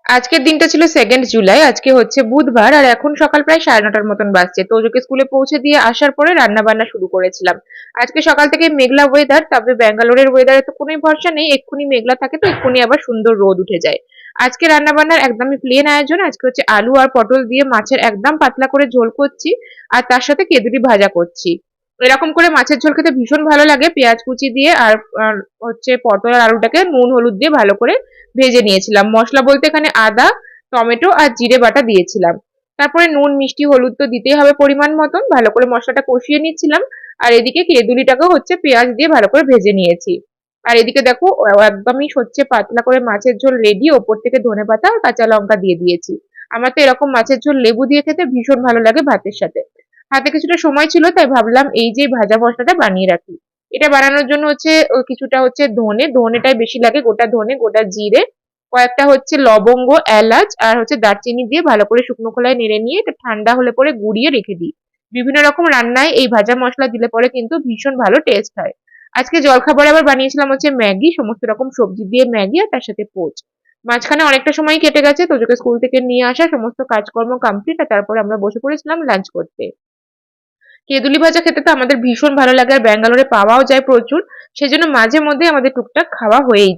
আজকের দিনটা ছিল 2nd জুলাই। আজকে হচ্ছে বুধবার আর এখন সকাল প্রায় 9:30টার মতন বাজছে। তোজোকে স্কুলে পৌঁছে দিয়ে আসার পরে রান্না বান্না শুরু করেছিলাম। আজকে সকাল থেকে মেঘলা ওয়েদার, তবে ব্যাঙ্গালোরের ওয়েদারে তো কোনোই ভরসা নেই, এক্ষুনি মেঘলা থাকে তো এক্ষুনি আবার সুন্দর রোদ উঠে যায়। আজকে রান্না বান্নার একদমই প্লেন আয়োজন। আজকে হচ্ছে আলু আর পটল দিয়ে মাছের একদম পাতলা করে ঝোল করছি আর তার সাথে কেঁদুরি ভাজা করছি। এরকম করে মাছের ঝোল খেতে ভীষণ ভালো লাগে, পেঁয়াজ কুচি দিয়ে আর হচ্ছে পটল আর আলুটাকে নুন হলুদ দিয়ে ভালো করে ভেজে নিয়েছিলাম। মশলা বলতে এখানে আদা, টমেটো আর জিরে বাটা দিয়েছিলাম। তারপরে নুন মিষ্টি হলুদ তো দিতেই হবে পরিমাণ মতন, ভালো করে মশলাটা কষিয়ে নিচ্ছিলাম। আর এদিকে কেঁদুলিটাকেও হচ্ছে পেঁয়াজ দিয়ে ভালো করে ভেজে নিয়েছি। আর এদিকে দেখো একদমই হচ্ছে পাতলা করে মাছের ঝোল রেডি, ওপর থেকে ধনেপাতা আর কাঁচা লঙ্কা দিয়ে দিয়েছি। আমার তো এরকম মাছের ঝোল লেবু দিয়ে খেতে ভীষণ ভালো লাগে ভাতের সাথে। হাতে কিছুটা সময় ছিল তাই ভাবলাম এই যে ভাজা মশলাটা বানিয়ে রাখি। এটা বানানোর জন্য হচ্ছে কিছুটা হচ্ছে ধনেটাই বেশি লাগে, গোটা ধনে, গোটা জিরে, কয়েকটা হচ্ছে লবঙ্গ, এলাচ আর হচ্ছে দারচিনি দিয়ে ভালো করে শুকনো খোলায় নেড়ে নিয়ে এটা ঠান্ডা হলে পরে গুঁড়িয়ে রেখে দিই। বিভিন্ন রকম রান্নায় এই ভাজা মশলা দিলে পরে কিন্তু ভীষণ ভালো টেস্ট হয়। আজকে জলখাবারে আবার বানিয়েছিলাম হচ্ছে ম্যাগি, সমস্ত রকম সবজি দিয়ে ম্যাগি আর তার সাথে পোচ। মাঝখানে অনেকটা সময় কেটে গেছে, তোজোকে স্কুল থেকে নিয়ে আসা সমস্ত কাজকর্ম কমপ্লিট আর তারপরে আমরা বসে পড়েছিলাম লাঞ্চ করতে। কেঁদুলি ভাজা খেতে তো আমাদের ভীষণ ভালো লাগে আর ব্যাঙ্গালোরে পাওয়াও যায় প্রচুর, সেজন্য মাঝে মধ্যে আমাদের টুকটাক খাওয়া হয়েই যায়।